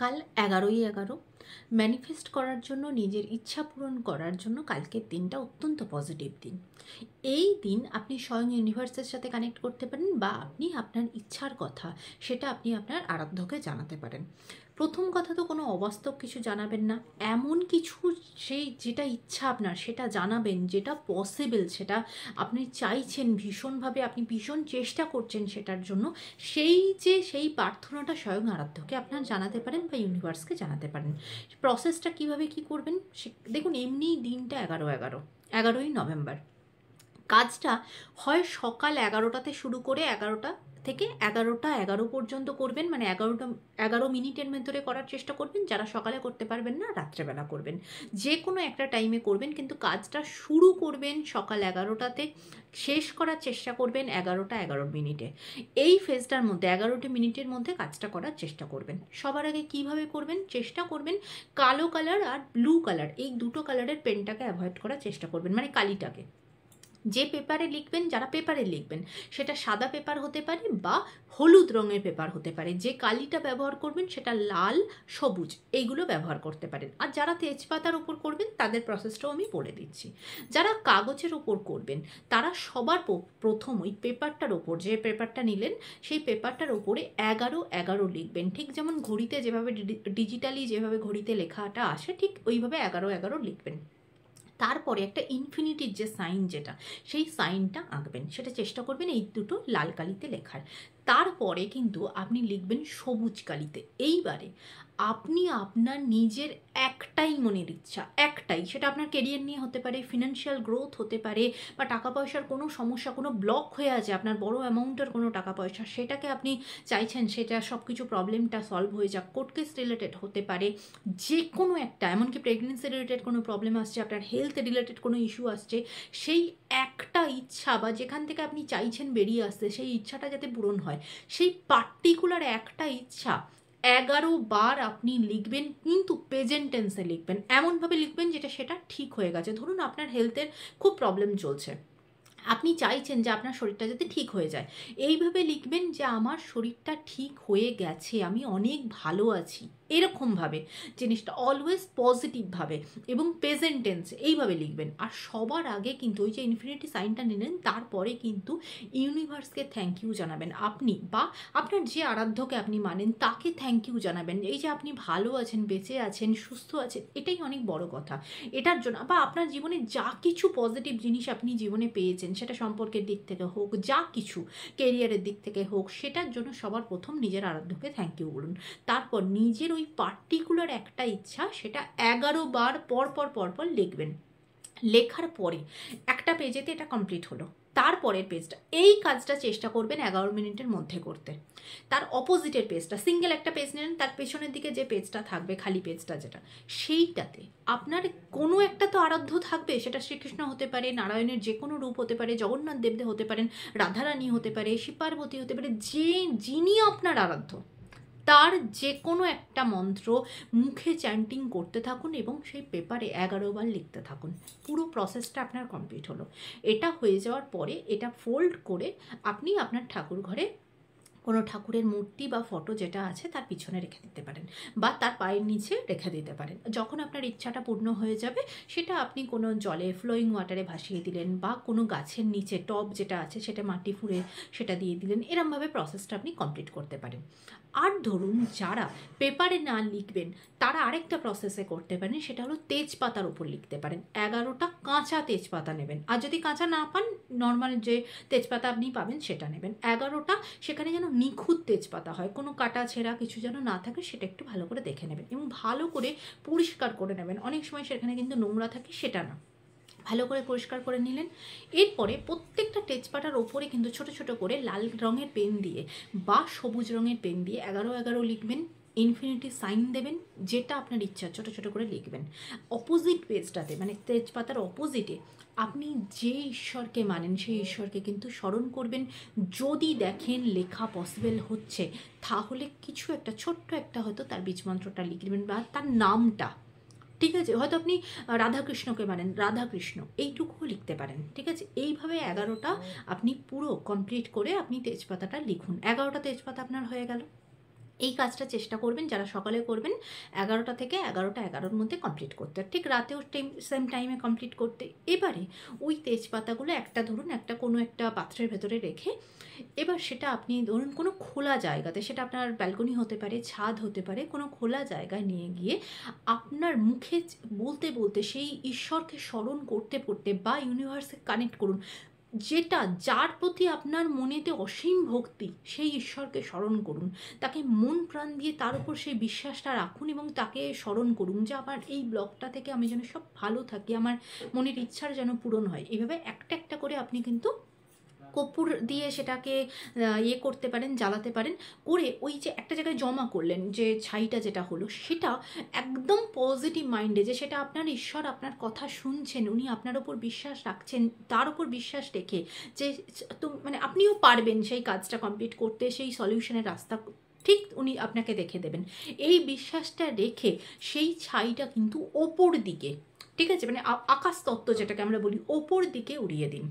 কাল 11/11 ম্যানিফেস্ট করার জন্য, নিজের ইচ্ছা পূরণ করার জন্য কালকের দিনটা অত্যন্ত পজিটিভ দিন। এই দিন আপনি স্বয়ং ইউনিভার্সের সাথে কানেক্ট করতে পারেন, বা আপনি আপনার ইচ্ছার কথা সেটা আপনি আপনার আরাধ্যকে জানাতে পারেন। প্রথম কথা তো কোনো অবাস্তব কিছু জানাবেন না, এমন কিছু সেই যেটা ইচ্ছা আপনার সেটা জানাবেন, যেটা পসিবল, সেটা আপনি চাইছেন ভীষণভাবে, আপনি ভীষণ চেষ্টা করছেন সেটার জন্য। সেই প্রার্থনাটা স্বয়ং আরাধ্যকে আপনার জানাতে পারেন বা ইউনিভার্সকে জানাতে পারেন। প্রসেসটা কিভাবে কি করবেন দেখুন, এমনি দিনটা 11/11 নভেম্বর। কাজটা হয় সকাল 11টাতে শুরু করে 11টা থেকে 11টা 11 পর্যন্ত করবেন, মানে 11 মিনিটের ভেতরে করার চেষ্টা করবেন। যারা সকালে করতে পারবেন না, রাত্রেবেলা করবেন, যে কোনো একটা টাইমে করবেন, কিন্তু কাজটা শুরু করবেন সকাল 11টাতে, শেষ করার চেষ্টা করবেন 11টা 11 মিনিটে। এই ফেজটার মধ্যে 11টি মিনিটের মধ্যে কাজটা করার চেষ্টা করবেন। সবার আগে কিভাবে করবেন, চেষ্টা করবেন কালো কালার আর ব্লু কালার, এই দুটো কালারের পেনটাকে অ্যাভয়েড করার চেষ্টা করবেন, মানে কালিটাকে। যে পেপারে লিখবেন, যারা পেপারে লিখবেন, সেটা সাদা পেপার হতে পারে বা হলুদ রঙের পেপার হতে পারে। যে কালিটা ব্যবহার করবেন সেটা লাল, সবুজ, এইগুলো ব্যবহার করতে পারেন। আর যারা তেজপাতার ওপর করবেন তাদের প্রসেসটাও আমি বলে দিচ্ছি। যারা কাগজের ওপর করবেন তারা সবার প্রথম ওই পেপারটার ওপর, যে পেপারটা নিলেন সেই পেপারটার ওপরে 11/11 লিখবেন। ঠিক যেমন ঘড়িতে যেভাবে ডিজিটালি যেভাবে ঘড়িতে লেখাটা আসে, ঠিক ওইভাবে 11/11 লিখবেন। তারপরে একটা ইনফিনিটির যে সাইন, যেটা সেই সাইনটা আঁকবেন, সেটা চেষ্টা করবেন এই দুটো লাল কালিতে লেখার। তারপরে কিন্তু আপনি লিখবেন সবুজ কালিতে। এইবারে আপনি আপনার নিজের একটাই মনের ইচ্ছা, একটাই, সেটা আপনার কেরিয়ার নিয়ে হতে পারে, ফিনান্সিয়াল গ্রোথ হতে পারে, বা টাকা পয়সার কোনো সমস্যা, কোনো ব্লক হয়ে আছে আপনার, বড় অ্যামাউন্টের কোনো টাকা পয়সা, সেটাকে আপনি চাইছেন সেটা সব কিছু প্রবলেমটা সলভ হয়ে যাক। কোর্ট কেস রিলেটেড হতে পারে, যে কোনো একটা, এমনকি প্রেগনেন্সি রিলেটেড কোনো প্রবলেম আসছে, আপনার হেলথ রিলেটেড কোনো ইস্যু আসছে, সেই একটা ইচ্ছা বা যেখান থেকে আপনি চাইছেন বেরিয়ে আসতে, সেই ইচ্ছাটা যাতে পূরণ হয়, সেই পার্টিকুলার একটা ইচ্ছা 11 বার আপনি লিখবেন, কিন্তু প্রেজেন্ট টেন্সে লিখবেন। এমনভাবে লিখবেন যেটা সেটা ঠিক হয়ে গেছে। ধরুন আপনার হেলথের খুব প্রবলেম চলছে, আপনি চাইছেন যে আপনার শরীরটা যাতে ঠিক হয়ে যায়। এইভাবে লিখবেন যে আমার শরীরটা ঠিক হয়ে গেছে, আমি অনেক ভালো আছি, এরকমভাবে জিনিসটা অলওয়েজ পজিটিভভাবে এবং প্রেজেন্ট টেন্স এইভাবে লিখবেন। আর সবার আগে কিন্তু ওই যে ইনফিনিটি সাইনটা নিলেন, তারপরে কিন্তু ইউনিভার্সকে থ্যাংক ইউ জানাবেন আপনি, বা আপনার যে আরাধ্যকে আপনি মানেন তাকে থ্যাংক ইউ জানাবেন। এই যে আপনি ভালো আছেন, বেঁচে আছেন, সুস্থ আছেন, এটাই অনেক বড় কথা। এটার জন্য, বা আপনার জীবনে যা কিছু পজিটিভ জিনিস আপনি জীবনে পেয়েছেন, সেটা সম্পর্কের দিক থেকে হোক, যা কিছু কেরিয়ারের দিক থেকে হোক, সেটার জন্য সবার প্রথম নিজের আরাধ্যকে থ্যাংক ইউ বলুন। তারপর নিজের ওই পার্টিকুলার একটা ইচ্ছা, সেটা 11 বার পর লিখবেন। লেখার পরে একটা পেজেতে এটা কমপ্লিট হলো, তারপরের পেজটা, এই কাজটা চেষ্টা করবেন 11 মিনিটের মধ্যে করতে। তার অপোজিটের পেজটা, সিঙ্গেল একটা পেজ নিলেন, তার পেছনের দিকে যে পেজটা থাকবে, খালি পেজটা যেটা, সেইটাতে আপনার কোনো একটা তো আরাধ্য থাকবে। সেটা শ্রীকৃষ্ণ হতে পারে, নারায়ণের যে কোনো রূপ হতে পারে, জগন্নাথ দেবদেব হতে পারেন, রাধারানী হতে পারে, শিব পার্বতী হতে পারে, যিনি আপনার আরাধ্য, তার যে কোনো একটা মন্ত্র মুখে চ্যান্টিং করতে থাকুন এবং সেই পেপারে 11 বার লিখতে থাকুন। পুরো প্রসেসটা আপনার কমপ্লিট হলো। এটা হয়ে যাওয়ার পরে এটা ফোল্ড করে আপনি আপনার ঠাকুর ঘরে কোনো ঠাকুরের মূর্তি বা ফটো যেটা আছে তার পিছনে রেখে দিতে পারেন, বা তার পায়ের নিচে রেখে দিতে পারেন। যখন আপনার ইচ্ছাটা পূর্ণ হয়ে যাবে, সেটা আপনি কোনো জলে, ফ্লোয়িং ওয়াটারে ভাসিয়ে দিলেন, বা কোনো গাছের নিচে টব যেটা আছে সেটা মাটি ফুঁড়ে সেটা দিয়ে দিলেন। এরমভাবে প্রসেসটা আপনি কমপ্লিট করতে পারেন। আর ধরুন যারা পেপারে না লিখবেন, তারা আরেকটা প্রসেসে করতে পারেন, সেটা হলো তেজপাতার উপর লিখতে পারেন। 11টা কাঁচা তেজপাতা নেবেন, আর যদি কাঁচা না পান, নর্মাল যে তেজপাতা আপনি পাবেন সেটা নেবেন। 11টা, সেখানে যেন নিখুঁত তেজপাতা হয়, কোনো কাটা ছেঁড়া কিছু যেন না থাকে, সেটা একটু ভালো করে দেখে নেবেন এবং ভালো করে পরিষ্কার করে নেবেন। অনেক সময় সেখানে কিন্তু নোংরা থাকে, সেটা না, ভালো করে পরিষ্কার করে নিলেন। এরপরে প্রত্যেকটা তেজপাতার ওপরে কিন্তু ছোট ছোট করে লাল রঙের পেন দিয়ে বা সবুজ রঙের পেন দিয়ে 11/11 লিখবেন, ইনফিনিটি সাইন দেবেন, যেটা আপনার ইচ্ছা ছোট ছোট করে লিখবেন। অপোজিট পেজটাতে, মানে তেজপাতার অপোজিটে, আপনি যে ঈশ্বরকে মানেন সেই ঈশ্বরকে কিন্তু স্মরণ করবেন। যদি দেখেন লেখা পসিবল হচ্ছে, তাহলে কিছু একটা ছোট্ট একটা হয়তো তার বীজমন্ত্রটা লিখবেন, বা তার নামটা, ঠিক আছে, হয়তো আপনি রাধাকৃষ্ণকে মানেন, রাধাকৃষ্ণ, এইটুকুও লিখতে পারেন। ঠিক আছে, এইভাবে 11টা আপনি পুরো কমপ্লিট করে আপনি তেজপাতাটা লিখুন। 11টা তেজপাতা আপনার হয়ে গেল। এই কাজটা চেষ্টা করবেন যারা সকালে করবেন 11টা থেকে 11:11 মধ্যে কমপ্লিট করতে, ঠিক রাতেও সেম টাইমে কমপ্লিট করতে। এবারে ওই তেজপাতাগুলো একটা ধরুন একটা কোনো একটা পাত্রের ভেতরে রেখে এবার সেটা আপনি ধরুন কোনো খোলা জায়গাতে, সেটা আপনার ব্যালকনি হতে পারে, ছাদ হতে পারে, কোনো খোলা জায়গায় নিয়ে গিয়ে আপনার মুখে বলতে বলতে সেই ঈশ্বরকে স্মরণ করতে করতে বা ইউনিভার্সে কানেক্ট করুন, যেটা যার প্রতি আপনার মনেতে অসীম ভক্তি সেই ঈশ্বরকে স্মরণ করুন, তাকে মন প্রাণ দিয়ে তার উপর সেই বিশ্বাসটা রাখুন এবং তাকে স্মরণ করুন যে আমার এই ব্লকটা থেকে আমি যেন সব ভালো থাকি, আমার মনের ইচ্ছার যেন পূরণ হয়। এইভাবে একটা একটা করে আপনি কিন্তু কর্পূর দিয়ে সেটাকে করতে পারেন, জ্বালাতে পারেন, করে ওই যে একটা জায়গায় জমা করলেন যে ছাইটা যেটা হলো, সেটা একদম পজিটিভ মাইন্ডে যে সেটা আপনার ঈশ্বর আপনার কথা শুনছেন, উনি আপনার ওপর বিশ্বাস রাখছেন, তার ওপর বিশ্বাস রেখে যে তো মানে আপনিও পারবেন সেই কাজটা কমপ্লিট করতে, সেই সলিউশনের রাস্তা ঠিক উনি আপনাকে দেখে দেবেন, এই বিশ্বাসটা রেখে সেই ছাইটা কিন্তু ওপর দিকে, ঠিক আছে, মানে আকাশ তত্ত্ব যেটাকে আমরা বলি, ওপর দিকে উড়িয়ে দিন।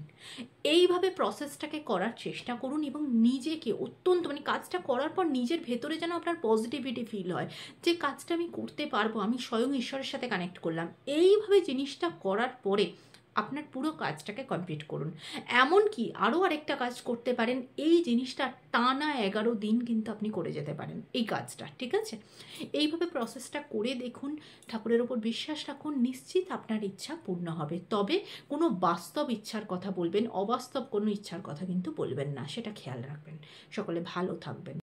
এইভাবে প্রসেসটাকে করার চেষ্টা করুন এবং নিজেকে অত্যন্ত মানে কাজটা করার পর নিজের ভেতরে যেন আপনার পজিটিভিটি ফিল হয় যে কাজটা আমি করতে পারবো, আমি স্বয়ং ঈশ্বরের সাথে কানেক্ট করলাম। এইভাবে জিনিসটা করার পরে আপনার পুরো কাজটাকে কমপ্লিট করুন। এমনকি আরও আরেকটা কাজ করতে পারেন, এই জিনিসটা টানা 11 দিন কিন্তু আপনি করে যেতে পারেন এই কাজটা, ঠিক আছে? এইভাবে প্রসেসটা করে দেখুন, ঠাকুরের ওপর বিশ্বাস রাখুন, নিশ্চিত আপনার ইচ্ছা পূর্ণ হবে। তবে কোনো বাস্তব ইচ্ছার কথা বলবেন, অবাস্তব কোনো ইচ্ছার কথা কিন্তু বলবেন না, সেটা খেয়াল রাখবেন। সকলে ভালো থাকবেন।